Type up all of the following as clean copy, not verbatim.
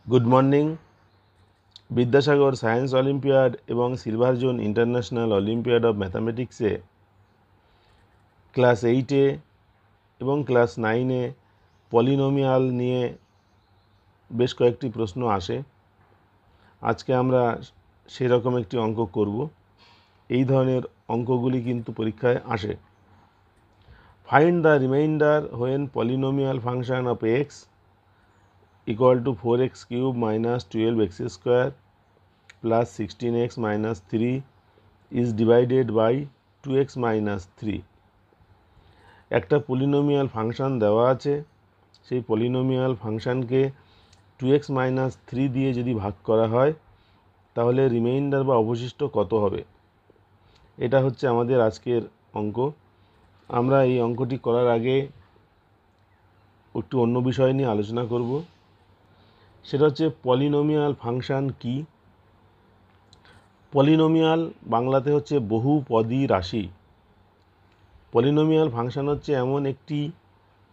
Good morning. Vidyasagar science olympiad এবং silver zone international olympiad of ম্যাথামেটিক্সে class 8-এ এবং ক্লাস 9-এ পলিনোমিয়াল নিয়ে বেশ কয়েকটি প্রশ্ন আসে। আজকে আমরা সেরকম একটি অঙ্ক করব। এই ধরনের অঙ্কগুলি কিন্তু পরীক্ষায় আসে। Find the reminder when polynomial function of x equal to 4x cube minus 12x square plus 16x minus 3 is divided by 2x minus 3। একটা পলিনোমিয়াল ফাংশন দেওয়া আছে, সেই পলিনোমিয়াল ফাংশনকে 2x minus 3 দিয়ে যদি ভাগ করা হয় তাহলে রিমাইন্ডার বা অবশিষ্ট কত হবে। এটা হচ্ছে আমাদের আজকের অঙ্ক। আমরা এই অঙ্কটি করার আগে একটু অন্য বিষয় নিয়ে আলোচনা করব। সেটা হচ্ছে পলিনোমিয়াল ফাংশন কি। পলিনোমিয়াল বাংলাতে হচ্ছে বহুপদী রাশি। পলিনোমিয়াল ফাংশন হচ্ছে এমন একটি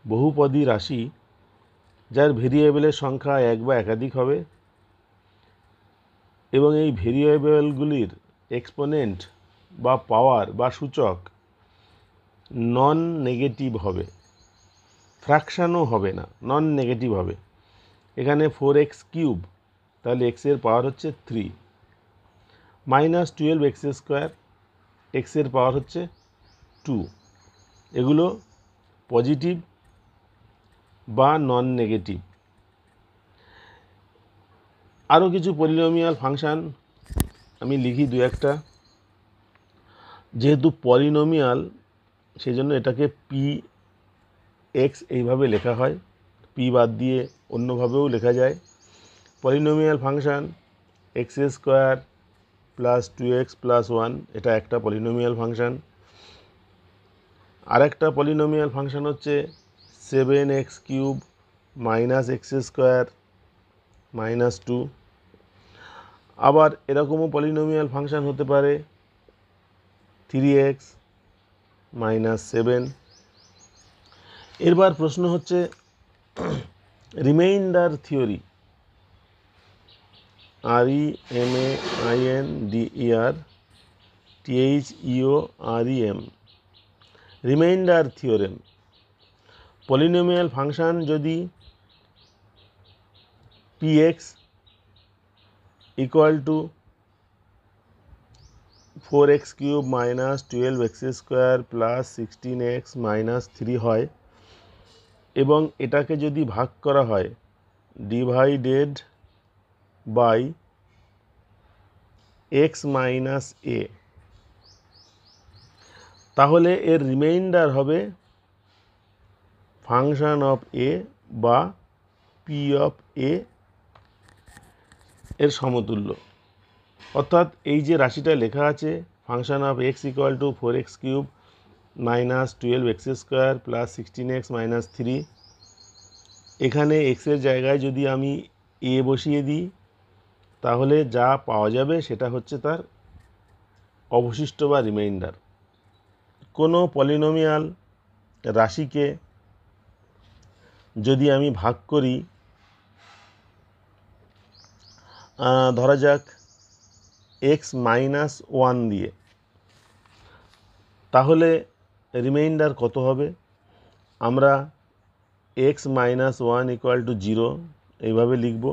বহুপদী রাশি যার ভেরিয়েবলের সংখ্যা এক বা একাধিক হবে এবং এই ভেরিয়েবলগুলির এক্সপোনেন্ট বা পাওয়ার বা সূচক নন নেগেটিভ হবে, ফ্র্যাকশানও হবে না, নন নেগেটিভ হবে। এখানে 4x কিউব, তাহলে এক্সের পাওয়ার হচ্ছে 3, মাইনাস 12x স্কোয়ার, এক্সের পাওয়ার হচ্ছে 2। এগুলো পজিটিভ বা নন নেগেটিভ। আরও কিছু পলিনোমিয়াল ফাংশান আমি লিখি দু একটা। যেহেতু পলিনোমিয়াল সেই জন্য এটাকে পি এক্স এইভাবে লেখা হয়, পি বাদ দিয়ে অন্যভাবেও লেখা যায়। Polynomial function x square plus 2x plus 1, এটা একটা পলিনোমিয়াল ফাংশান। আরেকটা পলিনোমিয়াল ফাংশান হচ্ছে 7x cube minus x square minus 2। আবার এরকমও পলিনোমিয়াল ফাংশান হতে পারে 3x মাইনাস 7। এরবার প্রশ্ন হচ্ছে remainder theory, REMAINDER remainder theorem. Polynomial function যদি px equal to 4x cube minus 12x square plus 16x minus 3 হয় এবং এটাকে যদি ভাগ করা হয় divided by x minus a, তাহলে এর রিমাইন্ডার হবে ফাংশন অফ a বা p অফ a এর সমতুল্য। অর্থাৎ এই যে রাশিটা লেখা আছে function of x equal to 4x cube minus 12x square plus 16x minus 3, এখানে এক্সের জায়গায় যদি আমি a বসিয়ে দিই তাহলে যা পাওয়া যাবে সেটা হচ্ছে তার অবশিষ্ট বা রিমাইন্ডার। কোনো পলিনোমিয়াল রাশিকে যদি আমি ভাগ করি, ধরা যাক x মাইনাস 1 দিয়ে, তাহলে রিমাইন্ডার কত হবে। আমরা x মাইনাস 1 ইকুয়াল টু 0 এইভাবে লিখব,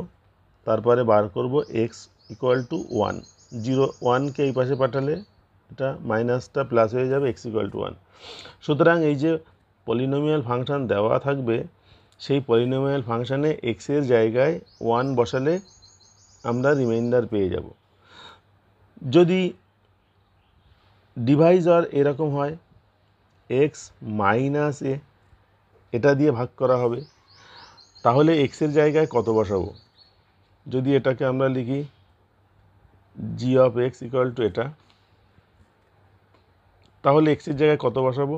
তারপরে বার করব x ইকুয়াল টু 1। 1কে এই পাশে পাঠালে এটা মাইনাসটা প্লাস হয়ে যাবে, x ইকুয়াল টু 1। সুতরাং এই যে পলিনোমিয়াল ফাংশান দেওয়া থাকবে সেই পলিনোমিয়াল ফাংশানে এক্সের জায়গায় 1 বসালে আমরা রিমাইন্ডার পেয়ে যাব। যদি ডিভাইজার এরকম হয় x মাইনাস a, এটা দিয়ে ভাগ করা হবে, তাহলে এক্সের জায়গায় কত বসাবো। যদি এটাকে আমরা লিখি g of x equal two এটা, তাহলে এক্সের জায়গায় কত বসাবো।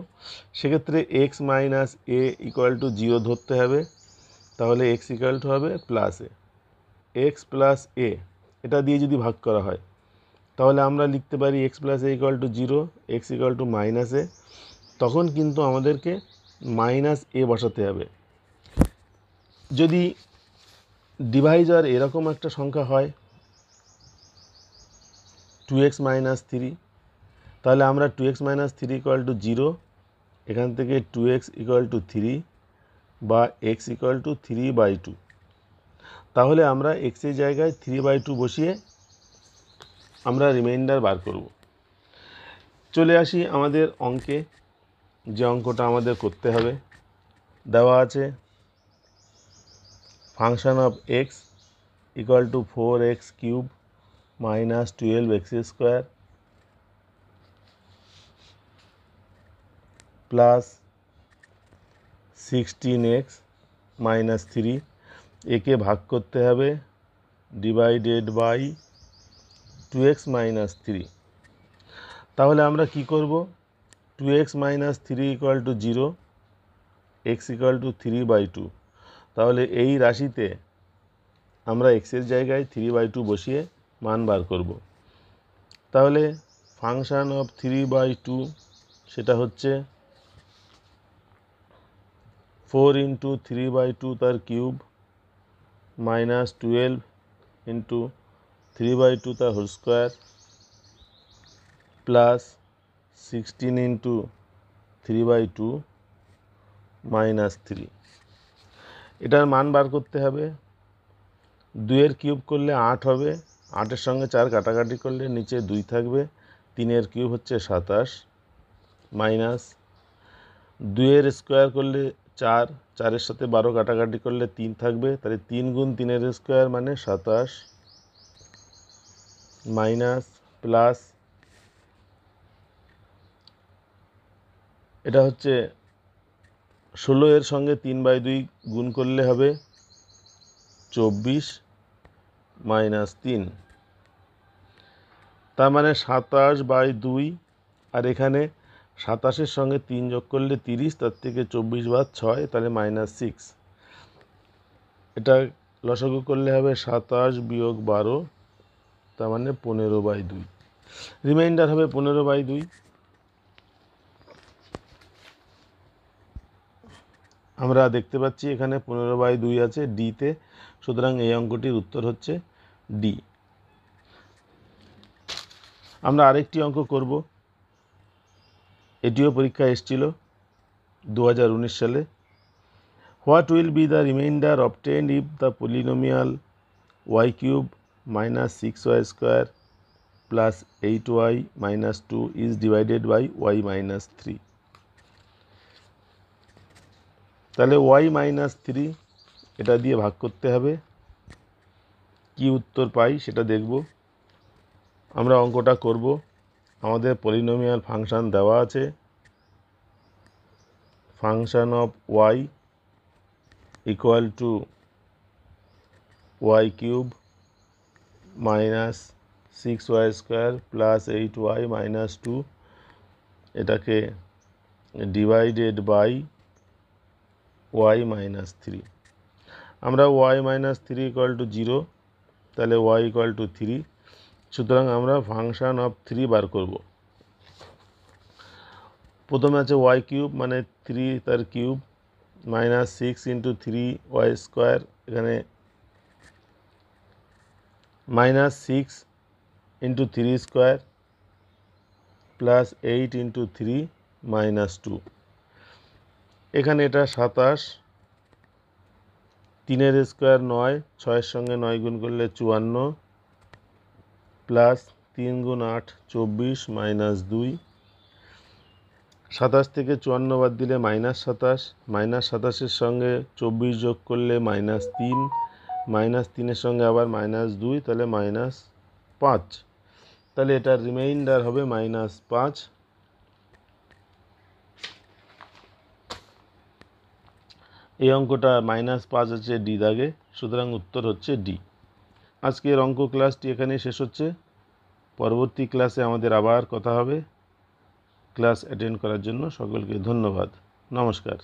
সেক্ষেত্রে x minus a equal to 0 ধরতে হবে, তাহলে x ইকুয়াল টু হবে plus a। x plus a এটা দিয়ে যদি ভাগ করা হয় তাহলে আমরা লিখতে পারি x plus a equal to 0, x equal two minus a। তখন কিন্তু আমাদেরকে মাইনাস a বসাতে হবে। যদি ডিভাইজার এরকম একটা সংখ্যা হয় 2x মাইনাস 3, তাহলে আমরা 2x মাইনাস 3 ইকুয়াল টু 0, এখান থেকে 2x ইকুয়াল টু 3 বা x ইকুয়াল টু 3/2, তাহলে আমরা x এর জায়গায় 3/2 বসিয়ে আমরা রিমাইন্ডার বার করব। চলে আসি আমাদের অঙ্কে, যে অঙ্কটা আমাদের করতে হবে। দেওয়া আছে function of x equal to 4x cube minus 12x square plus 16x minus 3, একে ভাগ করতে হবে ডিভাইডেড বাই 2x মাইনাস 3। তাহলে আমরা কি করব, 2x minus 3 equal to 0, x equal two 3/2, তাহলে এই রাশিতে আমরা x এর জায়গায় 3/2 বসিয়ে মান বার করব। তাহলে ফাংশন অফ 3/2 সেটা হচ্ছে 4 ইন্টু 3/2 তার কিউব মাইনাস 12 ইন্টু 3/2 তার whole square plus 16 into 3/2 minus 3। এটার মান বার করতে হবে। 2 এর কিউব করলে 8 হবে, 8-এর সঙ্গে 4 কাটাকাটি করলে নিচে 2 থাকবে, 3-এর কিউব হচ্ছে 27 মাইনাস 2 এর স্কোয়ার করলে 4, 4-এর সাথে 12 কাটাকাটি করলে 3 থাকবে, তাহলে 3 গুণ 3-এর স্কোয়ার মানে 27 মাইনাস প্লাস এটা হচ্ছে 16 এর সঙ্গে 3/2 গুণ করলে হবে 24 মাইনাস 3, তার মানে 27/2, আর এখানে 27-এর সঙ্গে 3 যোগ করলে 30, তার থেকে 24 বাদ 6, তাহলে মাইনাস 6। এটা লসাগু করলে হবে 27 বিয়োগ 12, তার মানে 15/2, রিমাইন্ডার হবে 15/2। আমরা দেখতে পাচ্ছি এখানে 15/2 আছে ডিতে, সুতরাং এই অঙ্কটির উত্তর হচ্ছে ডি। আমরা আরেকটি অঙ্ক করব, এটিও পরীক্ষা এসেছিল 2019 সালে। What will be the remainder obtained if the polynomial y cube minus 6y square plus 8y minus 2 is divided by y minus 3। তাহলে y মাইনাস 3 এটা দিয়ে ভাগ করতে হবে, কি উত্তর পাই সেটা দেখব। আমরা অঙ্কটা করব। আমাদের পলিনোমিয়াল ফাংশন দেওয়া আছে, function of y equal to y cube minus 6y square plus 8y minus 2, এটাকে ডিভাইডেড বাই y মাইনাস 3। আমরা y মাইনাস 3 ইকুয়াল টু 0, তাহলে y ইকুয়াল টু 3, সুতরাং আমরা ফাংশন অফ 3 বার করব। প্রথমে আছে y কিউব মানে 3 তার cube minus 6 into 3y square, এখানে minus 6 into 3 square plus 8 into 3 minus 2, এখানে এটা 27, 3-এর স্কোয়ার 9, 6-এর সঙ্গে 9 গুণ করলে 54 প্লাস 3 গুণ 8 24 মাইনাস 2, 27 থেকে 54 বাদ দিলে মাইনাস 27, মাইনাস 27-এর সঙ্গে 24 যোগ করলে মাইনাস 3, মাইনাস 3-এর সঙ্গে আবার মাইনাস 2, তাহলে মাইনাস 5, তাহলে এটার রিমাইন্ডার হবে মাইনাস 5। এই অঙ্কটা মাইনাস 5 আছে ডি দাগে, সুতরাং উত্তর হচ্ছে ডি। আজকের অঙ্ক ক্লাসটি এখানেই শেষ হচ্ছে। পরবর্তী ক্লাসে আমাদের আবার কথা হবে। ক্লাস অ্যাটেন্ড করার জন্য সকলকে ধন্যবাদ। নমস্কার।